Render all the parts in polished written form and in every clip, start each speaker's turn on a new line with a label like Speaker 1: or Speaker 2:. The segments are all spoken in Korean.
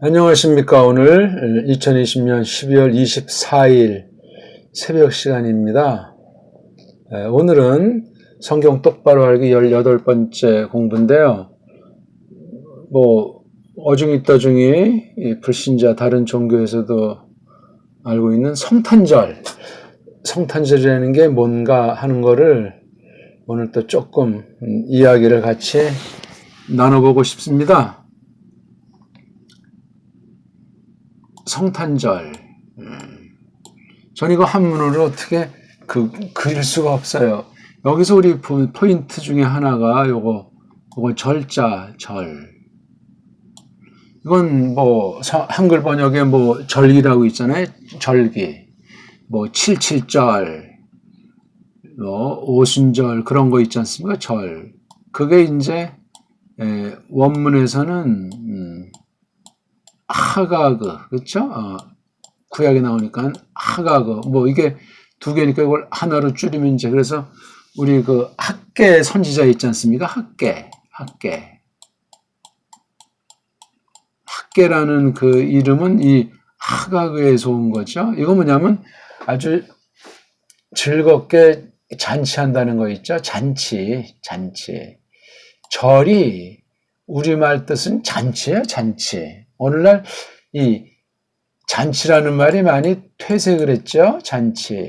Speaker 1: 안녕하십니까. 오늘 2020년 12월 24일 새벽 시간입니다. 오늘은 성경 똑바로 알기 18번째 공부인데요. 어중이떠중이 불신자 다른 종교에서도 알고 있는 성탄절이라는 게 뭔가 하는 거를 오늘 또 조금 이야기를 같이 나눠보고 싶습니다. 성탄절. 전 이거 한문으로 어떻게 그릴 수가 없어요. 여기서 우리 포인트 중에 하나가 요거 절자, 절. 이건 한글 번역에 절기라고 있잖아요. 절기. 77절, 오순절, 그런 거 있지 않습니까? 절. 그게 이제, 원문에서는, 하가그, 그렇죠? 구약에 나오니까 하가그. 이게 두 개니까 이걸 하나로 줄이면 이제, 그래서 우리 학계 선지자 있지 않습니까? 학계라는 그 이름은 이 하가그에서 온 거죠. 이거 뭐냐면 아주 즐겁게 잔치한다는 거 있죠? 잔치. 절이 우리말 뜻은 잔치예요, 잔치. 오늘날 이 잔치라는 말이 많이 퇴색을 했죠. 잔치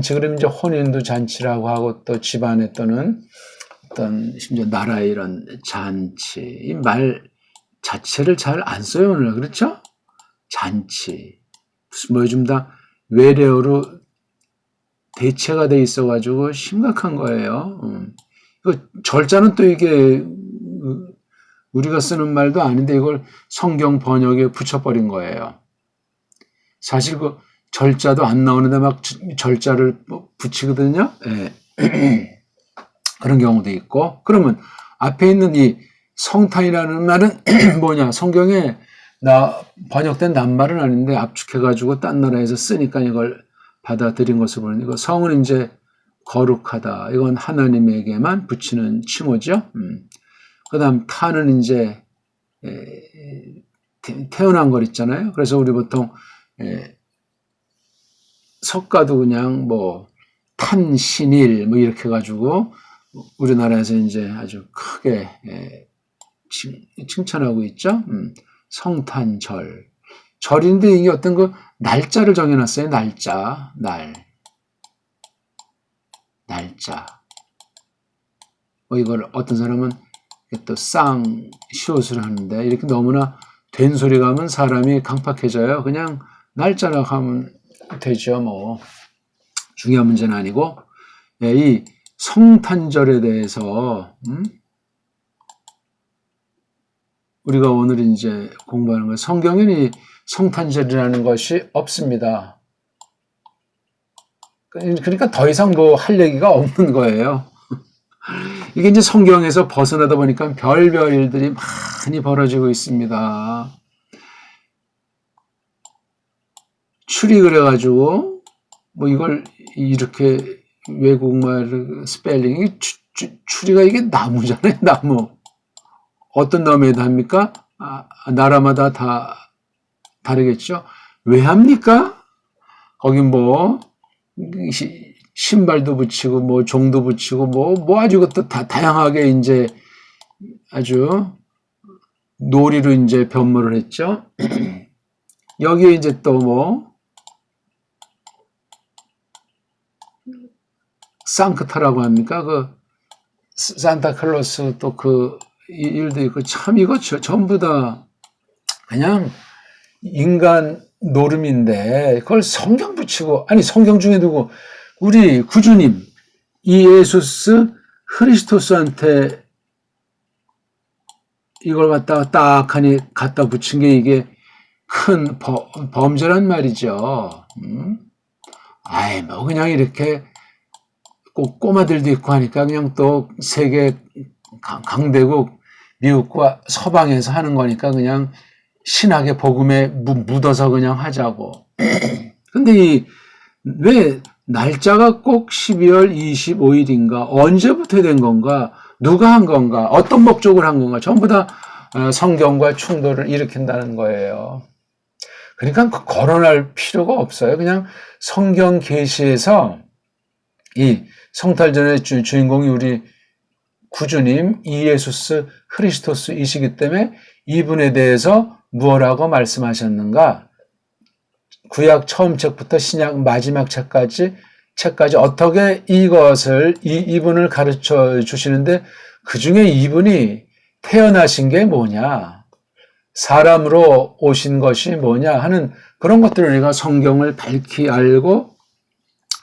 Speaker 1: 그러면 이제 혼인도 잔치라고 하고 또 집안에 또는 어떤 심지어 나라의 이런 잔치, 이 말 자체를 잘 안 써요 오늘날. 그렇죠? 잔치 무슨 요즘 다 외래어로 대체가 돼 있어가지고 심각한 거예요. 절자는 또 이게 우리가 쓰는 말도 아닌데 이걸 성경 번역에 붙여버린 거예요. 사실 절자도 안 나오는데 막 절자를 붙이거든요. 예. 그런 경우도 있고. 그러면 앞에 있는 이 성탄이라는 말은 뭐냐? 성경에 번역된 낱말은 아닌데 압축해가지고 딴 나라에서 쓰니까 이걸 받아들인 것을 보는 이거 성은 이제 거룩하다. 이건 하나님에게만 붙이는 칭호죠. 그 다음 탄은 이제 태어난 것 있잖아요. 그래서 우리 보통 석가도 그냥 탄신일 이렇게 해가지고 우리나라에서 이제 아주 크게 칭찬하고 있죠. 성탄절. 절인데 이게 어떤 날짜를 정해놨어요. 날짜. 이걸 어떤 사람은 또 쌍시옷을 하는데 이렇게 너무나 된 소리가 하면 사람이 강팍해져요. 그냥 날짜라고 하면 되죠. 중요한 문제는 아니고. 이 성탄절에 대해서 우리가 오늘 이제 공부하는 거 성경에는 이 성탄절이라는 것이 없습니다. 그러니까 더 이상 할 얘기가 없는 거예요. 이게 이제 성경에서 벗어나다 보니까 별별 일들이 많이 벌어지고 있습니다. 추리 그래가지고 이걸 이렇게 외국말 스펠링이 추리가 이게 나무잖아요. 나무. 어떤 나무에다 합니까? 나라마다 다 다르겠죠. 왜 합니까? 거기 신발도 붙이고 종도 붙이고 아주 그것도 다 다양하게 이제 아주 놀이로 이제 변모를 했죠. 여기에 이제 또 상크타라고 합니까? 산타클로스 또 일도 있고 참 이거 전부 다 그냥 인간 노름인데 그걸 성경 붙이고 성경 중에 두고 우리 구주님 이 예수스 크리스토스한테 이걸 딱하니 갖다 붙인 게 이게 큰 범죄란 말이죠. 그냥 이렇게 꼭 꼬마들도 있고 하니까 그냥 또 세계 강대국 미국과 서방에서 하는 거니까 그냥 신학의 복음에 묻어서 그냥 하자고. 근데 왜 날짜가 꼭 12월 25일인가? 언제부터 된 건가? 누가 한 건가? 어떤 목적을 한 건가? 전부 다 성경과 충돌을 일으킨다는 거예요. 그러니까 거론할 필요가 없어요. 그냥 성경 계시에서 이 성탈전의 주인공이 우리 구주님 이예수스 크리스토스이시기 때문에 이분에 대해서 무엇라고 말씀하셨는가? 구약 처음 책부터 신약 마지막 책까지 어떻게 이것을 이분을 가르쳐 주시는데 그중에 이분이 태어나신 게 뭐냐? 사람으로 오신 것이 뭐냐 하는 그런 것들을 우리가 성경을 밝히 알고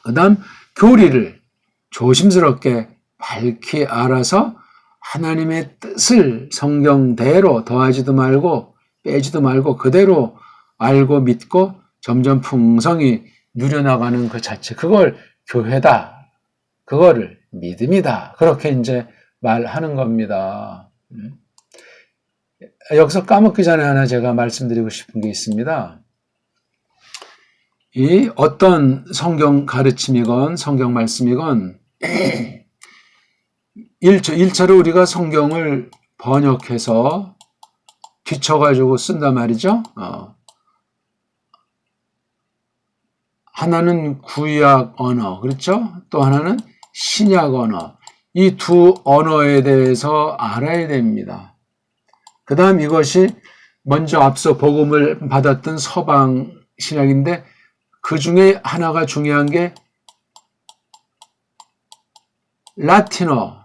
Speaker 1: 그다음 교리를 조심스럽게 밝히 알아서 하나님의 뜻을 성경대로 더하지도 말고 빼지도 말고 그대로 알고 믿고 점점 풍성히 누려나가는 그 자체, 그걸 교회다. 그거를 믿음이다. 그렇게 이제 말하는 겁니다. 여기서 까먹기 전에 하나 제가 말씀드리고 싶은 게 있습니다. 이 어떤 성경 가르침이건 성경 말씀이건 1차로 우리가 성경을 번역해서 뒤쳐가지고 쓴단 말이죠. 하나는 구약 언어, 그렇죠? 또 하나는 신약 언어. 이 두 언어에 대해서 알아야 됩니다. 그 다음 이것이 먼저 앞서 복음을 받았던 서방 신약인데 그 중에 하나가 중요한 게 라틴어,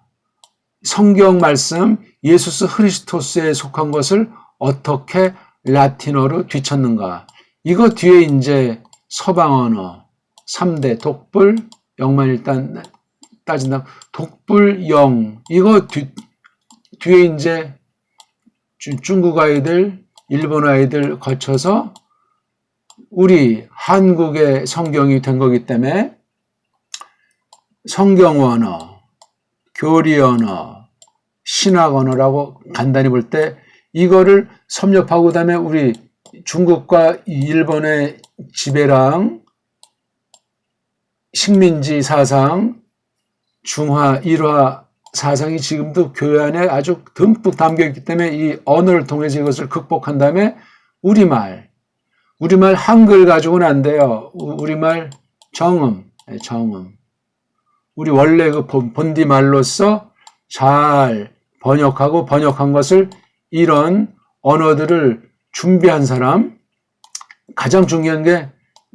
Speaker 1: 성경 말씀, 예수스 크리스토스에 속한 것을 어떻게 라틴어로 뒤쳤는가. 이거 뒤에 이제 서방 언어, 3대 독불, 영만 일단 따진다. 독불, 영, 이거 뒤에 이제 중국 아이들, 일본 아이들 거쳐서 우리 한국의 성경이 된 거기 때문에 성경 언어, 교리 언어, 신학 언어라고 간단히 볼 때 이거를 섭렵하고 그다음에 우리 중국과 일본의 지배랑 식민지 사상, 중화, 일화 사상이 지금도 교회 안에 아주 듬뿍 담겨 있기 때문에 이 언어를 통해서 이것을 극복한 다음에 우리말 한글 가지고는 안 돼요. 우리말 정음. 우리 원래 그 본디 말로서 잘 번역한 것을 이런 언어들을 준비한 사람, 가장 중요한 게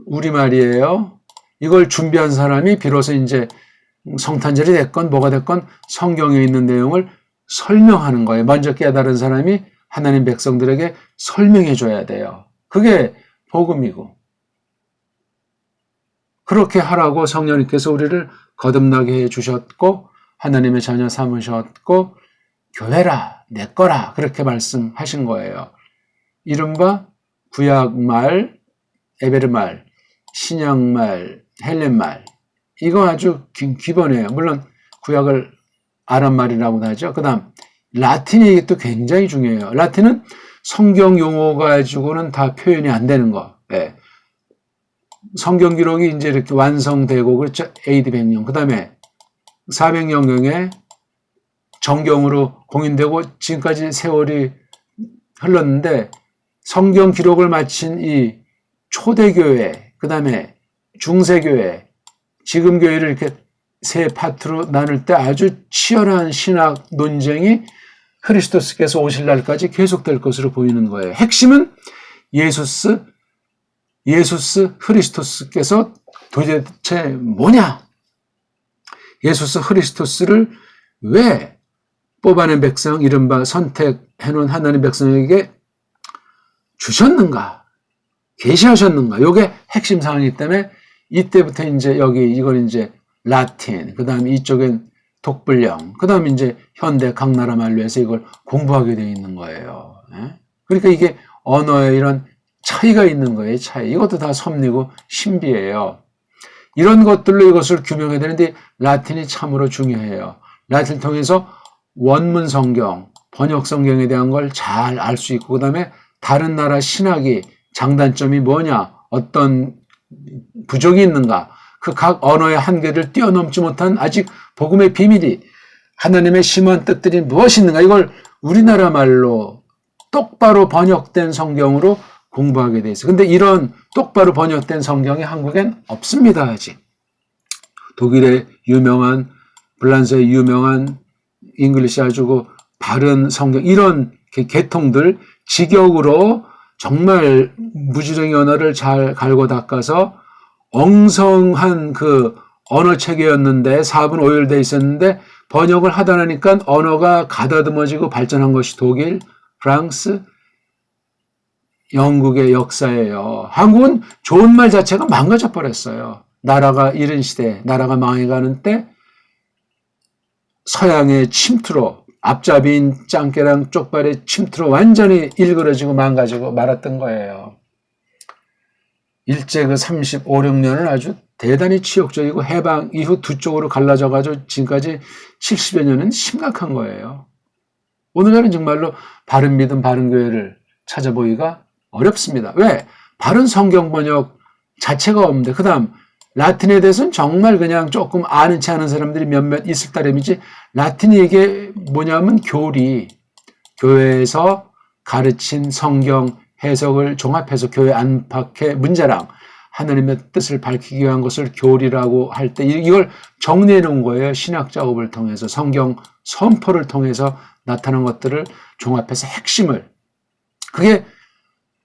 Speaker 1: 우리말이에요. 이걸 준비한 사람이 비로소 이제 성탄절이 됐건 뭐가 됐건 성경에 있는 내용을 설명하는 거예요. 먼저 깨달은 사람이 하나님 백성들에게 설명해 줘야 돼요. 그게 복음이고. 그렇게 하라고 성령님께서 우리를 거듭나게 해 주셨고 하나님의 자녀 삼으셨고 교회라 내 거라 그렇게 말씀하신 거예요. 이른바 구약말, 에베르말, 신약말, 헬렌말 이거 아주 기본이에요. 물론 구약을 아람말이라고도 하죠. 그 다음 라틴이 또 굉장히 중요해요. 라틴은 성경 용어 가지고는 다 표현이 안 되는 거. 네. 성경 기록이 이제 이렇게 완성되고 그렇죠. AD 100년. 그 다음에 400년경에 정경으로 공인되고 지금까지 세월이 흘렀는데 성경 기록을 마친 이 초대교회, 그 다음에 중세교회, 지금 교회를 이렇게 세 파트로 나눌 때 아주 치열한 신학 논쟁이 크리스토스께서 오실 날까지 계속될 것으로 보이는 거예요. 핵심은 예수스 크리스토스께서 도대체 뭐냐? 예수스 크리스토스를 왜 뽑아낸 백성, 이른바 선택해놓은 하나님 백성에게 주셨는가? 계시하셨는가? 요게 핵심 사항이기 때문에 이때부터 이제 이건 이제 라틴, 그 다음에 이쪽엔 독불령, 그 다음에 이제 현대 각 나라 말로 해서 이걸 공부하게 되어 있는 거예요. 그러니까 이게 언어에 이런 차이가 있는 거예요. 차이. 이것도 다 섭리고 신비예요. 이런 것들로 이것을 규명해야 되는데 라틴이 참으로 중요해요. 라틴을 통해서 원문 성경, 번역 성경에 대한 걸 잘 알 수 있고 그 다음에 다른 나라 신학이 장단점이 뭐냐, 어떤 부족이 있는가, 그 각 언어의 한계를 뛰어넘지 못한 아직 복음의 비밀이 하나님의 심한 뜻들이 무엇이 있는가 이걸 우리나라 말로 똑바로 번역된 성경으로 공부하게 돼 있어요. 근데 이런 똑바로 번역된 성경이 한국엔 없습니다, 아직. 독일의 유명한, 불란서의 유명한 잉글리시 아주 바른 성경, 이런 계통들 직역으로 정말 무지랭이 언어를 잘 갈고 닦아서 엉성한 그 언어 체계였는데 4분 5일 있었는데 번역을 하다 보니까 언어가 가다듬어지고 발전한 것이 독일, 프랑스, 영국의 역사예요. 한국은 좋은 말 자체가 망가져 버렸어요. 나라가 이른 시대, 나라가 망해가는 때 서양의 침투로, 앞잡이인 짱깨랑 쪽발의 침투로 완전히 일그러지고 망가지고 말았던 거예요. 일제 그 35, 6년은 아주 대단히 치욕적이고 해방 이후 두 쪽으로 갈라져가지고 지금까지 70여 년은 심각한 거예요. 오늘날은 정말로 바른 믿음, 바른 교회를 찾아보기가 어렵습니다. 왜? 바른 성경 번역 자체가 없는데, 그 다음 라틴에 대해서는 정말 그냥 조금 아는 체 아는 사람들이 몇몇 있을 따름이지, 라틴이 이게 뭐냐면 교회에서 가르친 성경 해석을 종합해서 교회 안팎의 문제랑 하나님의 뜻을 밝히기 위한 것을 교리라고 할 때 이걸 정리해 놓은 거예요. 신학 작업을 통해서, 성경 선포를 통해서 나타난 것들을 종합해서 핵심을. 그게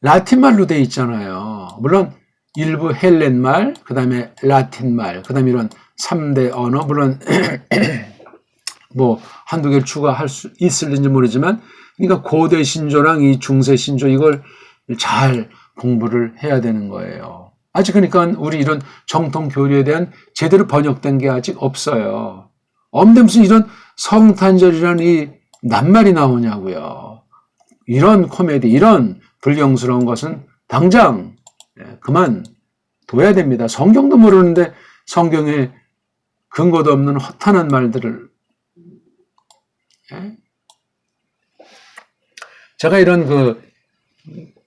Speaker 1: 라틴말로 돼 있잖아요. 물론 일부 헬렌말, 그 다음에 라틴말, 그 다음에 이런 3대 언어, 물론 뭐 한두 개를 추가할 수 있을는지 모르지만, 그러니까 고대 신조랑 이 중세 신조 이걸 잘 공부를 해야 되는 거예요. 아직 그러니까 우리 이런 정통 교리에 대한 제대로 번역된 게 아직 없어요. 없는데 무슨 이런 성탄절이라는 이 낱말이 나오냐고요. 이런 코미디, 이런 불경스러운 것은 당장 그만 둬야 됩니다. 성경도 모르는데 성경에 근거도 없는 허탄한 말들을. 제가 이런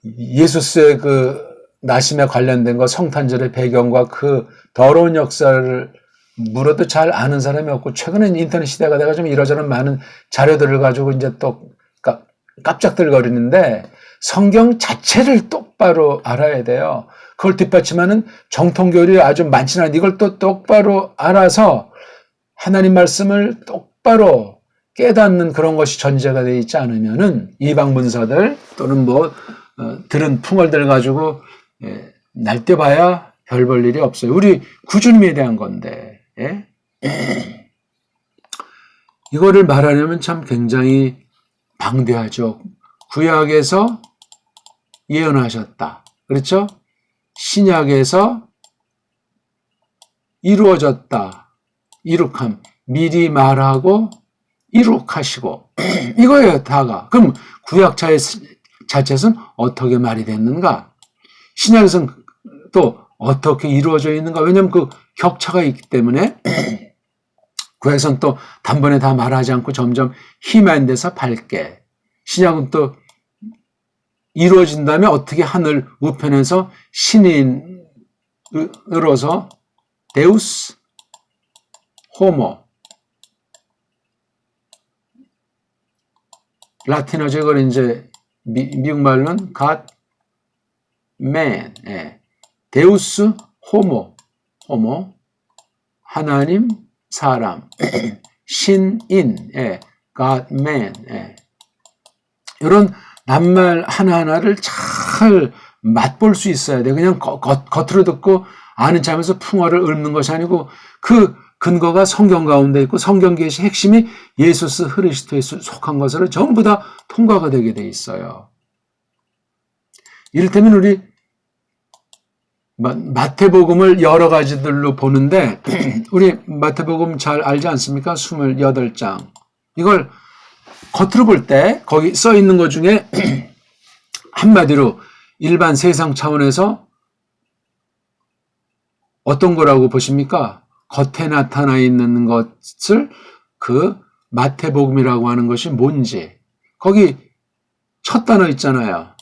Speaker 1: 예수스의 나심에 관련된 거, 성탄절의 배경과 그 더러운 역사를 물어도 잘 아는 사람이 없고, 최근에 인터넷 시대가 돼가 좀 이러저런 많은 자료들을 가지고 이제 또 깜짝들거리는데, 성경 자체를 똑바로 알아야 돼요. 그걸 뒷받침하는 정통교리 아주 많지는 않은데 이걸 또 똑바로 알아서 하나님 말씀을 똑바로 깨닫는 그런 것이 전제가 되어 있지 않으면은 이방 문서들 또는 들은 풍월들 가지고 날뛰어봐야 별 볼 일이 없어요. 우리 구주님에 대한 건데, 예? 이거를 말하려면 참 굉장히 방대하죠. 구약에서 예언하셨다. 그렇죠? 신약에서 이루어졌다. 이룩함. 미리 말하고 이룩하시고. 이거예요, 다가. 그럼 구약 자체에서는 어떻게 말이 됐는가? 신약에서는 또 어떻게 이루어져 있는가? 왜냐하면 그 격차가 있기 때문에 구약에서는 또 단번에 다 말하지 않고 점점 희미한 데서 밝게. 신약은 또 이루어진 다음에 어떻게 하늘 우편에서 신인으로서 데우스 호모, 라틴어죠. 이걸 이제 미국 말로는 God Man, 데우스 호모, 하나님 사람, 신인, God Man, 이런 낱말 하나하나를 잘 맛볼 수 있어야 돼. 그냥 겉으로 듣고 아는 척하면서 풍어를 읊는 것이 아니고 그 근거가 성경 가운데 있고 성경 계시 핵심이 예수스 흐리스도에 속한 것으로 전부 다 통과가 되게 돼 있어요. 이를테면 우리 마태복음을 여러 가지들로 보는데 우리 마태복음 잘 알지 않습니까? 28장. 이걸 겉으로 볼 때 거기 써 있는 것 중에 한마디로 일반 세상 차원에서 어떤 거라고 보십니까? 겉에 나타나 있는 것을 그 마태복음이라고 하는 것이 뭔지. 거기 첫 단어 있잖아요.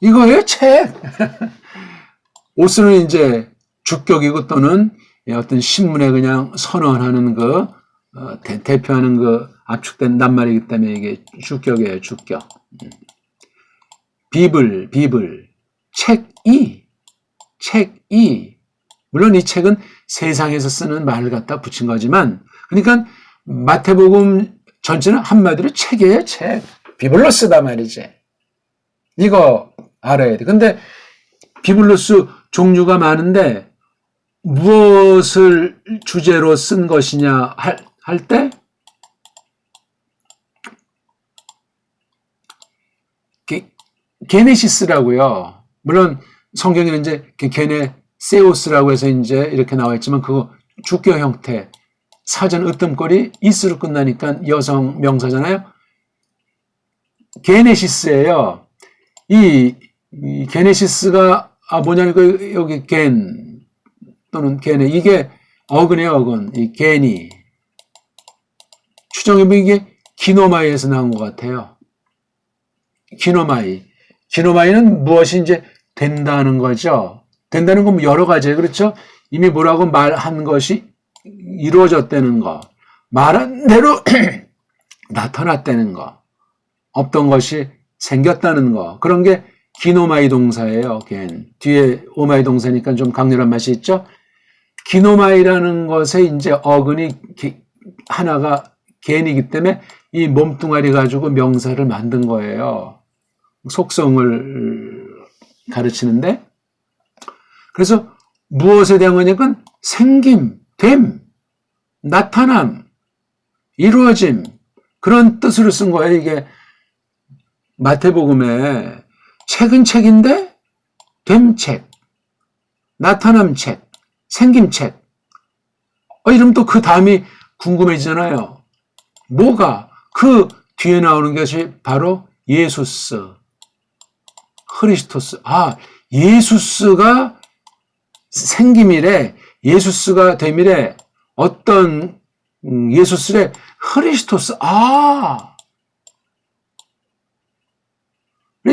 Speaker 1: 이거예요, 책. 옷은 이제 주격이고 또는 어떤 신문에 그냥 선언하는 대표하는 그 압축된 낱말이기 때문에 이게 주격이에요, 주격. 비블, 책이. 물론 이 책은 세상에서 쓰는 말을 갖다 붙인 거지만, 그러니까 마태복음 전체는 한마디로 책이에요, 책. 비블로스다 말이지. 이거 알아야 돼. 근데 비블로스 종류가 많은데 무엇을 주제로 쓴 것이냐 할 때 게네시스라고요. 물론 성경에는 이제 게네세오스라고 해서 이제 이렇게 나와 있지만 그거 주격 형태. 사전 으뜸거리 이스로 끝나니까 여성 명사잖아요. 게네시스예요. 이 게네시스가 뭐냐니까 여기 겐 또는 게네 이게 어근이에요, 어근. 이 겐이 추정해보면 이게 기노마이에서 나온 것 같아요. 기노마이는 무엇이 이제 된다는 거죠. 된다는 건 여러 가지예요. 그렇죠? 이미 뭐라고 말한 것이 이루어졌다는 거, 말한 대로 나타났다는 거, 없던 것이 생겼다는 거, 그런 게 기노마이 동사예요. 뒤에 오마이 동사니까 좀 강렬한 맛이 있죠. 기노마이라는 것에 이제 어근이 하나가 겐이기 때문에 이 몸뚱아리 가지고 명사를 만든 거예요. 속성을 가르치는데, 그래서 무엇에 대한 거냐면 생김, 됨, 나타남, 이루어짐, 그런 뜻으로 쓴 거예요. 이게 마태복음에 책은 책인데 됨책, 나타남책, 생김책. 이러면 또 그 다음이 궁금해지잖아요. 뭐가? 그 뒤에 나오는 것이 바로 예수스, 크리스토스. 예수스가 생김이래. 예수스가 됨이래. 어떤 예수스래? 크리스토스.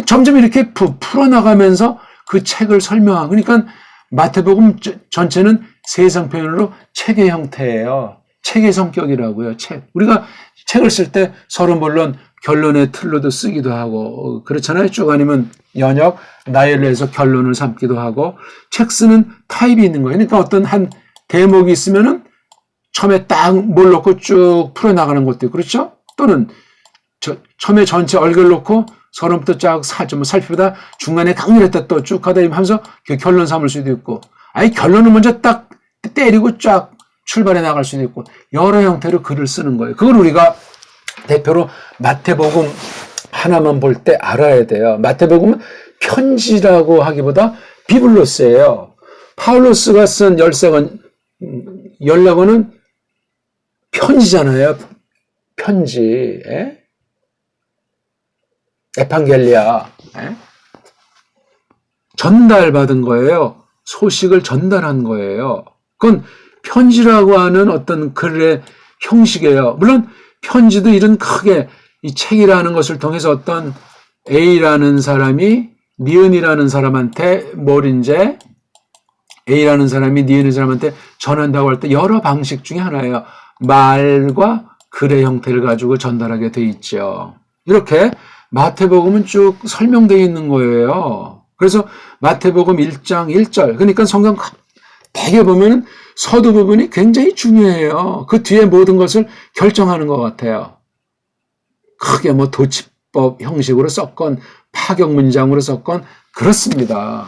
Speaker 1: 점점 이렇게 풀어나가면서 그 책을 설명하고, 그러니까 마태복음 전체는 세상 표현으로 책의 형태예요. 책의 성격이라고요. 책. 우리가 책을 쓸 때 서로 물론 결론의 틀로도 쓰기도 하고 그렇잖아요. 쭉 아니면 연역, 나열을 해서 결론을 삼기도 하고, 책 쓰는 타입이 있는 거예요. 그러니까 어떤 한 대목이 있으면은 처음에 딱 뭘 놓고 쭉 풀어나가는 것도 있고, 그렇죠? 또는 처음에 전체 얼굴 놓고 서론부터 쫙 살피다 중간에 강렬했다 또 쭉 하다 하면서 결론 삼을 수도 있고, 결론을 먼저 딱 때리고 쫙 출발해 나갈 수도 있고, 여러 형태로 글을 쓰는 거예요. 그걸 우리가 대표로 마태복음 하나만 볼 때 알아야 돼요. 마태복음은 편지라고 하기보다 비블로스예요. 파울로스가 쓴 연락어는 편지잖아요. 편지. 에판겔리아. 전달받은 거예요. 소식을 전달한 거예요. 그건 편지라고 하는 어떤 글의 형식이에요. 물론 편지도 이런 크게 이 책이라는 것을 통해서 어떤 A라는 사람이 니은이라는 사람한테 A라는 사람이 니은이라는 사람한테 전한다고 할 때 여러 방식 중에 하나예요. 말과 글의 형태를 가지고 전달하게 돼 있죠. 이렇게 마태복음은 쭉 설명되어 있는 거예요. 그래서 마태복음 1장 1절, 그러니까 성경 대개 보면 서두 부분이 굉장히 중요해요. 그 뒤에 모든 것을 결정하는 것 같아요. 크게 도치법 형식으로 썼건 파격 문장으로 썼건 그렇습니다.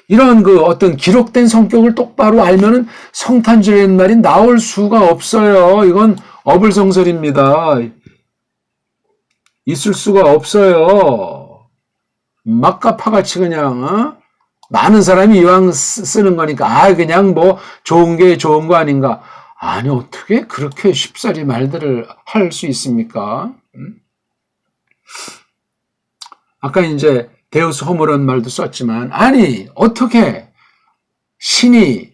Speaker 1: 이런 어떤 기록된 성격을 똑바로 알면은 성탄절이라는 말이 나올 수가 없어요. 이건 어불성설입니다. 있을 수가 없어요. 막가파같이 그냥 많은 사람이 이왕 쓰는 거니까 그냥 좋은 게 좋은 거 아닌가. 아니, 어떻게 그렇게 쉽사리 말들을 할 수 있습니까? 아까 이제 데우스 호모라는 말도 썼지만, 아니 어떻게 신이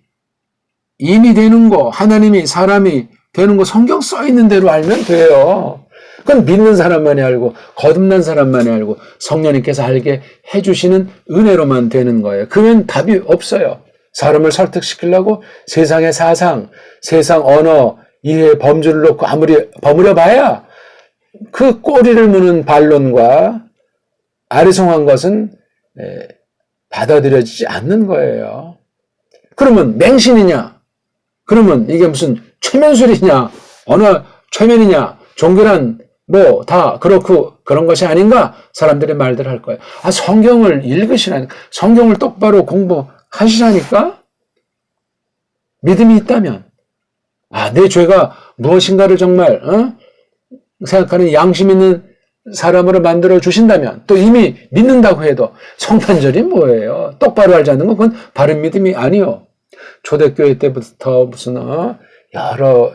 Speaker 1: 인이 되는 거, 하나님이 사람이 되는 거 성경 써 있는 대로 알면 돼요. 그건 믿는 사람만이 알고 거듭난 사람만이 알고 성령님께서 알게 해주시는 은혜로만 되는 거예요. 그건 답이 없어요. 사람을 설득시키려고 세상의 사상, 세상 언어 이해 범주를 놓고 아무리 버무려 봐야 그 꼬리를 무는 반론과 아리송한 것은 받아들여지지 않는 거예요. 그러면 맹신이냐? 그러면 이게 무슨 최면술이냐? 어느 최면이냐? 종교란 뭐 다 그렇고 그런 것이 아닌가? 사람들이 말들 할 거예요. 아, 성경을 읽으시라니까. 성경을 똑바로 공부하시라니까? 믿음이 있다면. 아, 내 죄가 무엇인가를 정말 생각하는 양심 있는 사람으로 만들어 주신다면, 또 이미 믿는다고 해도 성탄절이 뭐예요? 똑바로 알지 않는 건 그건 바른 믿음이 아니요. 초대교회 때부터 무슨 여러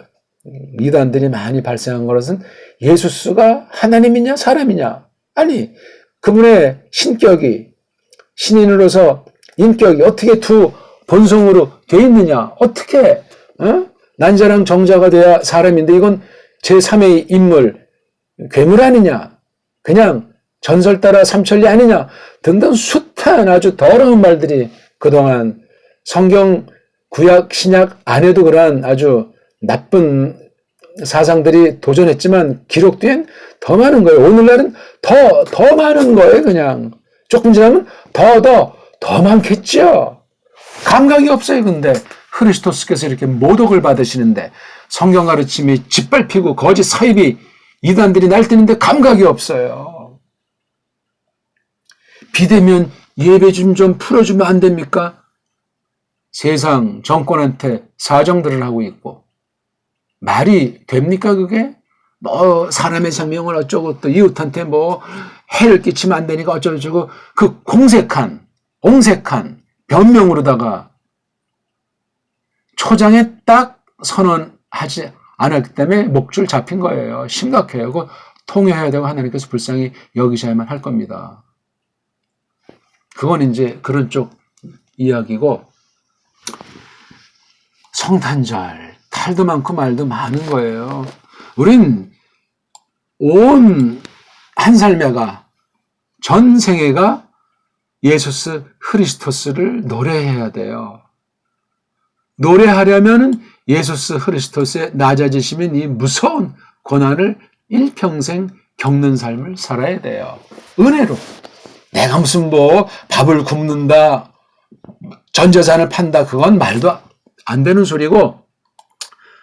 Speaker 1: 이단들이 많이 발생한 것은 예수스가 하나님이냐 사람이냐? 아니, 그분의 신격이, 신인으로서 인격이 어떻게 두 본성으로 돼 있느냐? 어떻게 난자랑 정자가 돼야 사람인데 이건 제3의 인물, 괴물 아니냐? 그냥 전설 따라 삼천리 아니냐? 등등 숱한 아주 더러운 말들이 그동안 성경 구약 신약 안에도 그러한 아주 나쁜 사상들이 도전했지만 기록된 더 많은 거예요. 오늘날은 더 많은 거예요. 그냥 조금 지나면 더 많겠죠. 감각이 없어요. 근데 그리스도께서 이렇게 모독을 받으시는데 성경 가르침이 짓밟히고 거짓 사입이 이단들이 날뛰는데 감각이 없어요. 비대면 예배 좀 풀어주면 안 됩니까? 세상 정권한테 사정들을 하고 있고 말이 됩니까 그게? 뭐 사람의 생명을 어쩌고 또 이웃한테 뭐 해를 끼치면 안 되니까 어쩌고저쩌고 그 옹색한 변명으로다가 초장에 딱 선언하지 않았기 때문에 목줄 잡힌 거예요. 심각해요. 그거 통회해야 되고 하나님께서 불쌍히 여기셔야만 할 겁니다. 그건 이제 그런 쪽 이야기고, 성탄절 탈도 많고 말도 많은 거예요. 우린 온 한 삶애가 전 생애가 예수스 크리스토스를 노래해야 돼요. 노래하려면은 예수스 크리스토스의 낮아지시면 이 무서운 고난을 일평생 겪는 삶을 살아야 돼요. 은혜로. 내가 무슨 뭐 밥을 굶는다, 전재산을 판다, 그건 말도 안 되는 소리고,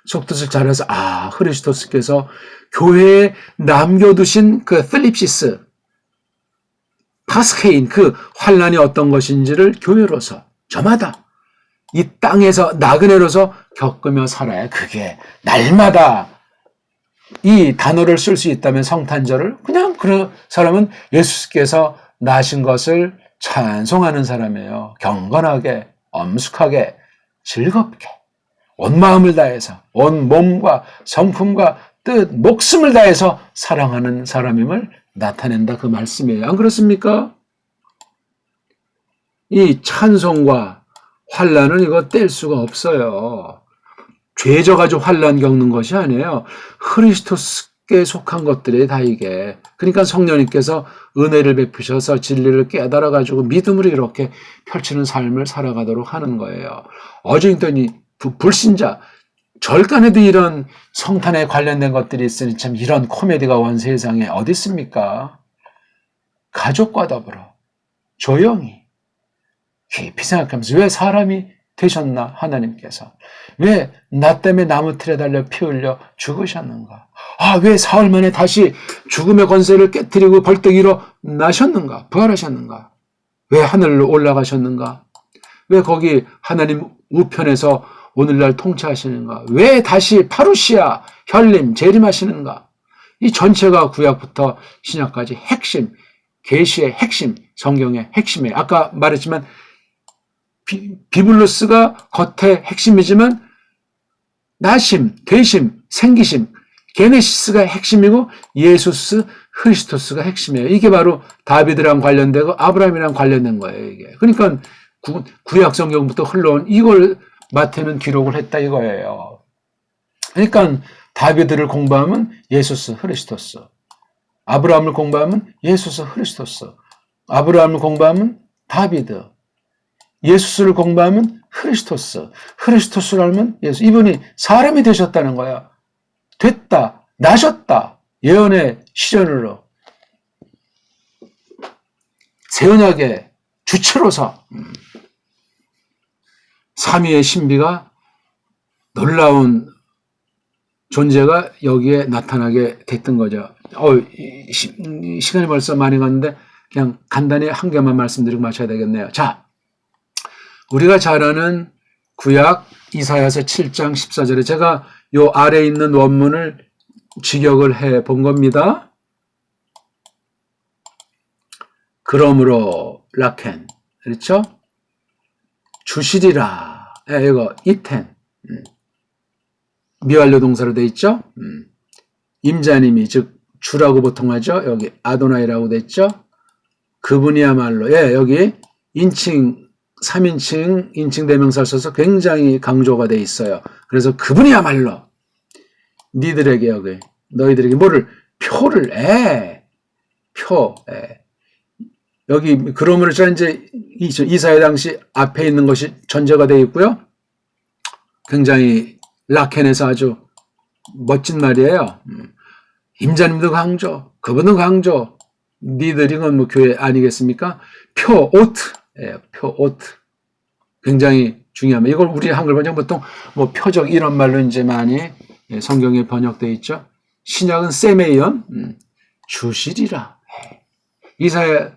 Speaker 1: 속뜻을 잘해서 크리스토스께서 교회에 남겨두신 그 필립시스 파스케인 그 환란이 어떤 것인지를 교회로서 저마다 이 땅에서 나그네로서 겪으며 살아야 그게 날마다 이 단어를 쓸 수 있다면 성탄절을 그냥 그 사람은 예수께서 나신 것을 찬송하는 사람이에요. 경건하게, 엄숙하게, 즐겁게 온 마음을 다해서 온 몸과 성품과 뜻, 목숨을 다해서 사랑하는 사람임을 나타낸다 그 말씀이에요. 안 그렇습니까? 이 찬송과 환란은 이거 뗄 수가 없어요. 죄 져가지고 환란 겪는 것이 아니에요. 그리스도께 속한 것들이 다 이게. 그러니까 성령님께서 은혜를 베푸셔서 진리를 깨달아가지고 믿음으로 이렇게 펼치는 삶을 살아가도록 하는 거예요. 어제 있더니 불신자, 절간에도 이런 성탄에 관련된 것들이 있으니 참 이런 코미디가 온 세상에 어디 있습니까? 가족과 더불어 조용히 깊이 생각하면서 왜 사람이 되셨나 하나님께서, 왜 나 때문에 나무 틀에 달려 피 흘려 죽으셨는가, 왜 사흘 만에 다시 죽음의 권세를 깨뜨리고 벌떡 일어나셨는가, 부활하셨는가, 왜 하늘로 올라가셨는가, 왜 거기 하나님 우편에서 오늘날 통치하시는가, 왜 다시 파루시아 혈림 재림하시는가. 이 전체가 구약부터 신약까지 핵심, 계시의 핵심, 성경의 핵심이에요. 아까 말했지만 비블로스가 겉의 핵심이지만 나심, 되심, 생기심, 게네시스가 핵심이고 예수스 크리스토스가 핵심이에요. 이게 바로 다비드랑 관련되고 아브라함이랑 관련된 거예요. 이게. 그러니까 구약 성경부터 흘러온 이걸 마태는 기록을 했다 이거예요. 그러니까 다비드를 공부하면 예수스 크리스토스, 아브라함을 공부하면 예수스 크리스토스, 아브라함을 공부하면 다비드, 예수스를 공부하면 크리스토스, 크리스토스를 알면 예수. 이분이 사람이 되셨다는 거야. 됐다, 나셨다. 예언의 실현으로 새 언약의 주체로서 삼위의 신비가 놀라운 존재가 여기에 나타나게 됐던 거죠. 시간이 벌써 많이 갔는데 그냥 간단히 한 개만 말씀드리고 마쳐야 되겠네요. 자, 우리가 잘 아는 구약 이사야서 7장 14절에 제가 요 아래에 있는 원문을 직역을 해 본 겁니다. 그러므로 라켄, 그렇죠? 주시리라. 이거 이텐. 미완료 동사로 돼 있죠? 임자님이, 즉 주라고 보통 하죠. 여기 아도나이라고 돼 있죠? 그분이야말로, 여기 인칭 3인칭 인칭 대명사를 써서 굉장히 강조가 돼 있어요. 그래서 그분이야말로 니들에게, 여기 너희들에게 뭐를, 표를, 여기 그러므로 이제 이사야 당시 앞에 있는 것이 전제가 되어 있고요. 굉장히 라켄에서 아주 멋진 말이에요. 임자님도 강조, 그분도 강조, 니들이 건 뭐 교회 아니겠습니까? 표오트, 표오트. 굉장히 중요합니다. 이걸 우리 한글 번역 보통 뭐 표적 이런 말로 이제 많이 성경에 번역되어 있죠. 신약은 세메이언, 주시리라. 이사야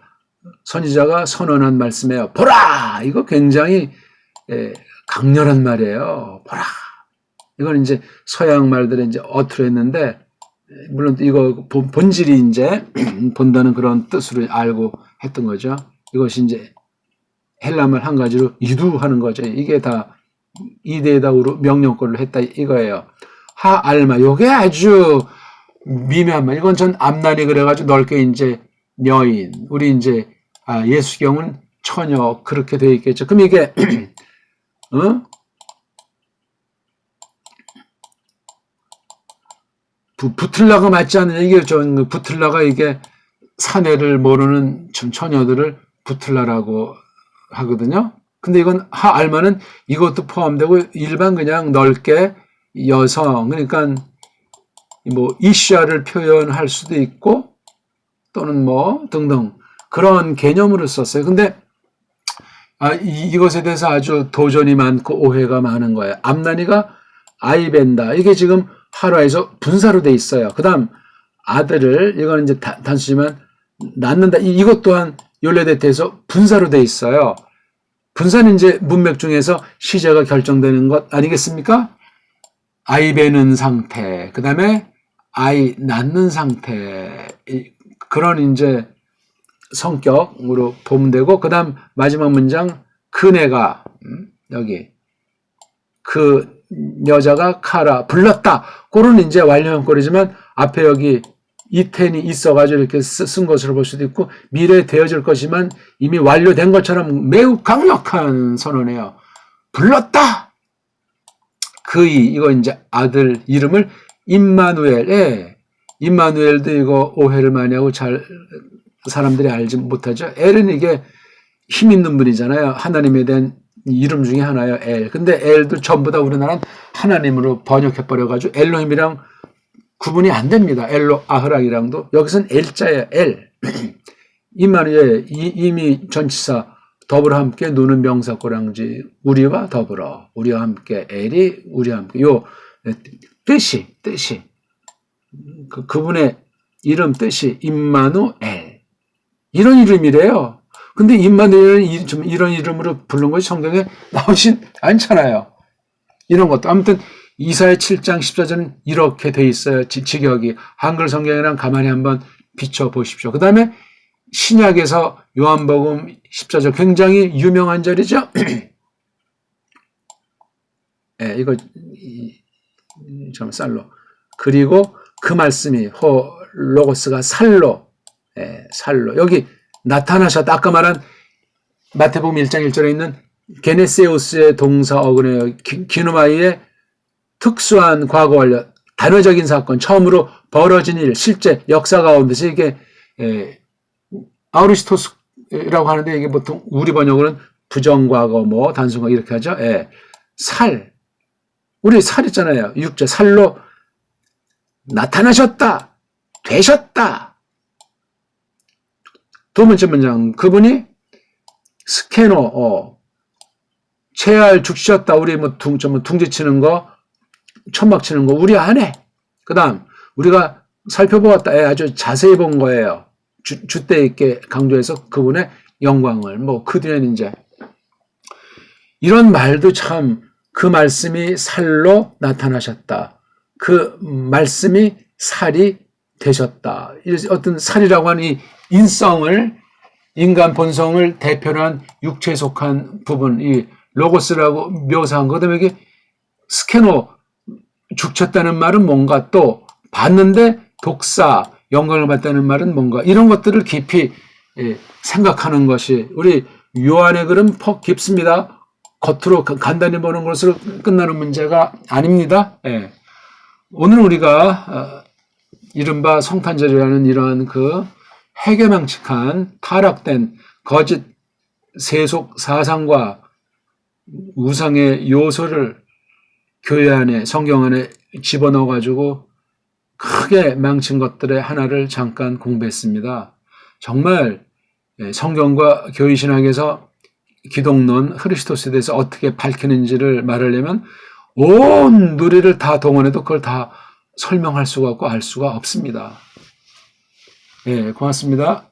Speaker 1: 선지자가 선언한 말씀이에요. 보라! 이거 굉장히 강렬한 말이에요. 보라! 이건 이제 서양 말들에 이제 어투로 했는데, 물론 이거 본질이 이제 본다는 그런 뜻으로 알고 했던 거죠. 이것이 이제 헬라말 한 가지로 유두하는 거죠. 이게 다 이데다우로 명령권을 했다 이거예요. 하알마, 요게 아주 미묘한 말. 이건 전 암란이 그래가지고 넓게 이제 여인, 우리 이제 예수경은 처녀 그렇게 되어 있겠죠. 그럼 이게 부틀라가 맞지 않느냐. 이게 부틀라가 이게 사내를 모르는 처녀들을 부틀라라고 하거든요. 근데 이건 하알마는 이것도 포함되고 일반 그냥 넓게 여성, 그러니까 뭐 이샤를 표현할 수도 있고 또는 뭐 등등 그런 개념으로 썼어요. 근데 이것에 대해서 아주 도전이 많고 오해가 많은 거예요. 암나니가 아이벤다. 이게 지금 하라에서 분사로 돼 있어요. 그 다음 아들을, 이거는 이제 단수지만 낳는다. 이것 또한 욜레데트에서 분사로 돼 있어요. 분사는 이제 문맥 중에서 시제가 결정되는 것 아니겠습니까? 아이 베는 상태, 그 다음에 아이 낳는 상태, 그런 이제 성격으로 보면 되고, 그 다음 마지막 문장, 그네가, 여기, 그 여자가 카라, 불렀다. 그런 이제 완료형꼴이지만, 앞에 여기 이텐이 있어가지고 이렇게 쓴 것으로 볼 수도 있고, 미래에 되어질 것이지만 이미 완료된 것처럼 매우 강력한 선언이에요. 불렀다! 이거 이제 아들 이름을 임마누엘, 임마누엘도 이거 오해를 많이 하고 사람들이 알지 못하죠. 엘은 이게 힘 있는 분이잖아요. 하나님에 대한 이름 중에 하나예요, 엘. 근데 엘도 전부 다 우리나라는 하나님으로 번역해버려가지고 엘로힘이랑 구분이 안 됩니다. 엘로 아흐락이랑도. 여기서는 엘자예요, 엘. 임마누엘, 이미 전치사, 더불어 함께 누는 명사꼬랑지, 우리와 더불어, 우리와 함께, 엘이 우리와 함께. 요 뜻이. 그분의 이름 뜻이 임마누엘. 이런 이름이래요. 근데 임마누엘은 이런 이름으로 부른 것이 성경에 나오진 않잖아요. 이런 것도. 아무튼 이사야 7장 14절은 이렇게 돼 있어요. 직역이. 한글 성경이랑 가만히 한번 비춰보십시오. 그 다음에 신약에서 요한복음 14절 굉장히 유명한 절이죠. 이거 좀 쌀로. 그리고 그 말씀이 로고스가 살로. 여기 나타나셨다. 아까 말한 마태복음 1장 1절에 있는 게네세우스의 동사 어근의 기누마이의 특수한 과거 완료, 단회적인 사건, 처음으로 벌어진 일, 실제 역사 가운데서 이게 아우리스토스라고 하는데 이게 보통 우리 번역으로는 부정과거, 뭐 단순과거 이렇게 하죠. 우리 살 있잖아요. 육체 살로 나타나셨다. 되셨다. 두 번째 문장, 그분이 스캐너, 채알 죽으셨다. 우리 둥지치는 거, 천막 치는 거, 우리 안에. 그 다음, 우리가 살펴보았다. 아주 자세히 본 거예요. 주대 있게 강조해서 그분의 영광을. 그 뒤에는 이제, 이런 말도 참, 그 말씀이 살로 나타나셨다. 그 말씀이 살이 되셨다. 어떤 살이라고 하는 이 인성을, 인간 본성을 대표로 한 육체에 속한 부분, 이 로고스라고 묘사한 거. 그다음에 이게 스캐너 죽쳤다는 말은 뭔가, 또 봤는데 독사, 영광을 받다는 말은 뭔가, 이런 것들을 깊이 생각하는 것이 우리 요한의 글은 퍽 깊습니다. 겉으로 간단히 보는 것으로 끝나는 문제가 아닙니다. 오늘 우리가 이른바 성탄절이라는 이러한 그 해괴망측한 타락된 거짓 세속 사상과 우상의 요소를 교회 안에, 성경 안에 집어넣어 가지고 크게 망친 것들의 하나를 잠깐 공부했습니다. 정말 성경과 교회 신학에서 기독론, 흐리스토스에 대해서 어떻게 밝히는지를 말하려면 온 누리를 다 동원해도 그걸 다 설명할 수가 없고 알 수가 없습니다. 고맙습니다.